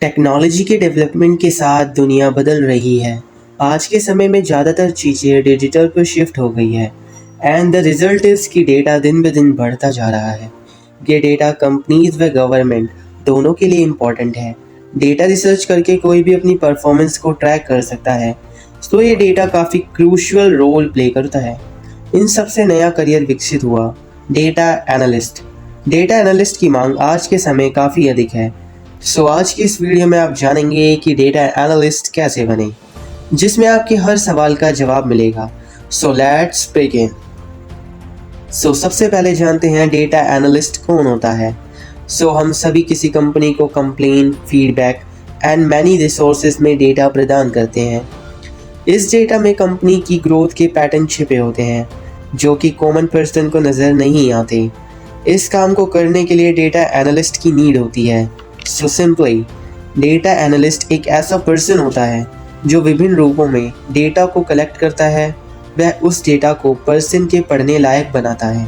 Technology के development के साथ दुनिया बदल रही है। आज के समय में ज़्यादातर चीज़ें डिजिटल पर शिफ्ट हो गई है एंड द रिजल्ट इज़ कि डेटा दिन ब दिन बढ़ता जा रहा है। ये डेटा कंपनीज व गवर्नमेंट दोनों के लिए इम्पॉर्टेंट है। डेटा रिसर्च करके कोई भी अपनी परफॉर्मेंस को ट्रैक कर सकता है, तो ये डेटा काफ़ी क्रूशियल रोल प्ले करता है। इन सबसे नया करियर विकसित हुआ, डेटा एनालिस्ट। डेटा एनालिस्ट की मांग आज के समय काफ़ी अधिक है। आज की इस वीडियो में आप जानेंगे कि डेटा एनालिस्ट कैसे बने, जिसमें आपके हर सवाल का जवाब मिलेगा। Let's begin. सबसे पहले जानते हैं डेटा एनालिस्ट कौन होता है। हम सभी किसी कंपनी को complain, feedback and many resources में डेटा प्रदान करते हैं। इस डेटा में कंपनी की ग्रोथ के पैटर्न छिपे होते हैं जो कि कॉमन पर्सन को नज़र नहीं आते। इस काम को करने के लिए डेटा एनालिस्ट की नीड होती है। सिंपली, डेटा एनालिस्ट एक ऐसा पर्सन होता है जो विभिन्न रूपों में डेटा को कलेक्ट करता है। वह उस डेटा को पर्सन के पढ़ने लायक बनाता है।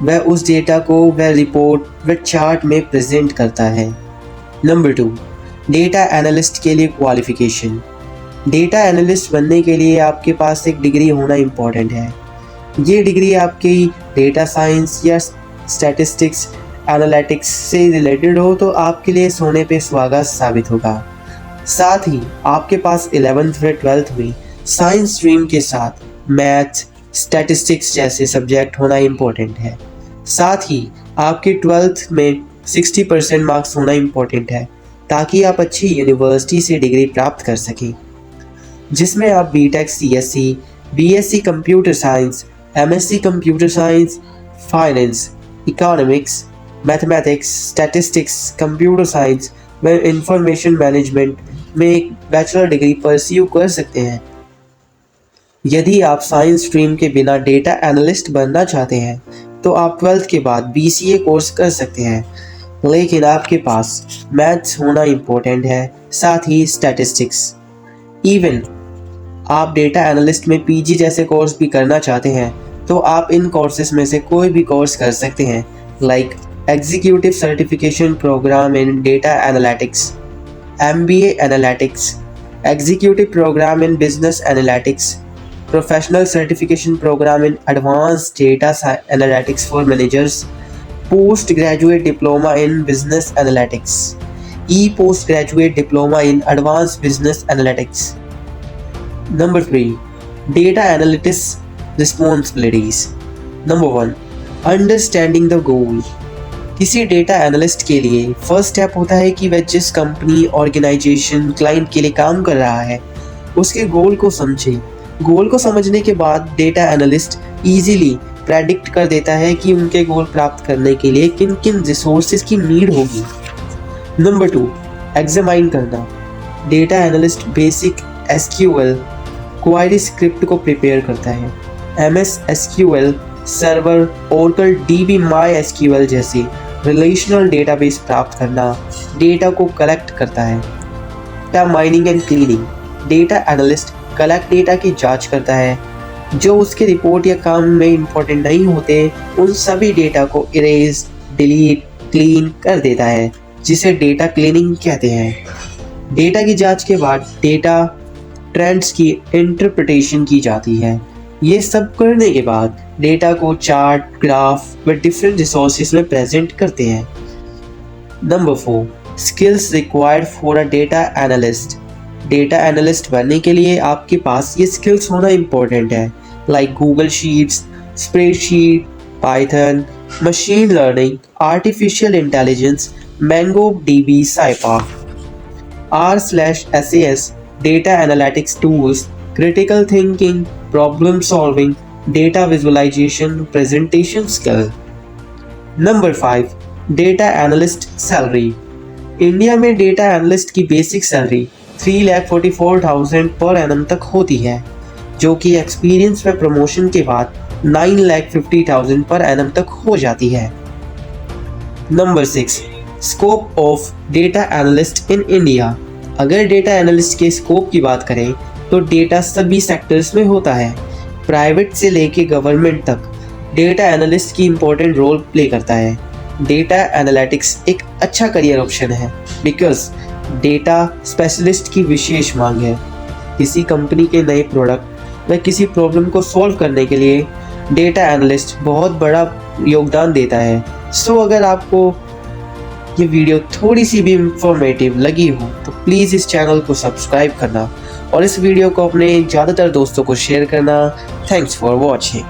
वह उस डेटा को वह रिपोर्ट व चार्ट में प्रेजेंट करता है। नंबर 2, डेटा एनालिस्ट के लिए क्वालिफिकेशन। डेटा एनालिस्ट बनने के लिए आपके पास एक डिग्री होना इम्पॉर्टेंट है। ये डिग्री आपकी डेटा साइंस या स्टैटिस्टिक्स एनालिटिक्स से रिलेटेड हो तो आपके लिए सोने पे सुहागा साबित होगा। साथ ही आपके पास 11th व 12th में साइंस स्ट्रीम के साथ मैथ, स्टैटिस्टिक्स जैसे सब्जेक्ट होना इम्पोर्टेंट है। साथ ही आपके 12th में 60% मार्क्स होना इम्पोर्टेंट है ताकि आप अच्छी यूनिवर्सिटी से डिग्री प्राप्त कर सकें, जिसमें आप BTech, CSC, BSc computer science, MSc computer science, finance, economics, mathematics, statistics, computer science व इंफॉर्मेशन मैनेजमेंट में एक बैचलर डिग्री परस्यू कर सकते हैं। यदि आप साइंस स्ट्रीम के बिना डेटा एनालिस्ट बनना चाहते हैं तो आप 12th के बाद BCA कोर्स कर सकते हैं, लेकिन आपके पास मैथ्स होना इम्पोर्टेंट है, साथ ही स्टैटिस्टिक्स। इवन आप डेटा एनालिस्ट में PG जैसे कोर्स भी करना चाहते हैं तो आप इन कोर्सेज में से कोई भी कोर्स कर सकते हैं, like executive certification programme in data analytics, MBA analytics, executive programme in business analytics, professional certification programme in advanced data analytics for managers, post graduate diploma in business analytics, post graduate diploma in advanced business analytics. Number 3, data analytics responsibilities. Number 1, understanding the goal. किसी data analyst के लिए first step होता है कि वह जिस company, organisation, client के लिए काम कर रहा है उसके गोल को समझे। गोल को समझने के बाद डेटा एनालिस्ट इजीली प्रेडिक्ट कर देता है कि उनके गोल प्राप्त करने के लिए किन किन रिसोर्सेज की नीड होगी। नंबर 2, एग्जामाइन करना। Data analyst basic SQL query script को प्रिपेयर करता है। MS SQL server, Oracle DB MySQL जैसे रिलेशनल डेटाबेस प्राप्त करना डेटा को कलेक्ट करता है। Data mining and cleaning. Data analyst collect data की जांच करता है। जो उसके रिपोर्ट या काम में इंपॉर्टेंट नहीं होते उन सभी डेटा को इरेज, डिलीट, क्लीन कर देता है, जिसे डेटा क्लीनिंग कहते हैं। डेटा की जांच के बाद डेटा ट्रेंड्स की इंटरप्रिटेशन की जाती है। ये सब करने के बाद डेटा को चार्ट, ग्राफ व डिफरेंट रिसोर्सेज में प्रेजेंट करते हैं। Number 4, skills required for a data analyst. Data analyst बनने के लिए आपके पास ये स्किल्स होना इम्पोर्टेंट है, like Google sheets, spreadsheet, Python, machine learning, artificial intelligence, MongoDB, SciPy, R/SAS, data analytics tools, critical thinking, problem solving, data visualization, presentation skill. Number 5, data analyst salary. India में data analyst की basic salary 3,44,000 per annum तक होती है, जो कि experience व promotion के बाद 9,50,000 पर एनम तक हो जाती है। Number 6, scope of data analyst in India. अगर डेटा एनालिस्ट के स्कोप की बात करें तो डेटा सभी सेक्टर्स में होता है, प्राइवेट से लेके गवर्नमेंट तक। डेटा एनालिस्ट की इम्पोर्टेंट रोल प्ले करता है। डेटा एनालिटिक्स एक अच्छा करियर ऑप्शन है बिकॉज डेटा स्पेशलिस्ट की विशेष मांग है। किसी कंपनी के नए प्रोडक्ट व किसी प्रॉब्लम को सॉल्व करने के लिए डेटा एनालिस्ट बहुत बड़ा योगदान देता है। सो अगर आपको ये वीडियो थोड़ी सी भी इंफॉर्मेटिव लगी हो तो प्लीज़ इस चैनल को सब्सक्राइब करना और इस वीडियो को अपने ज़्यादातर दोस्तों को शेयर करना। Thanks for watching.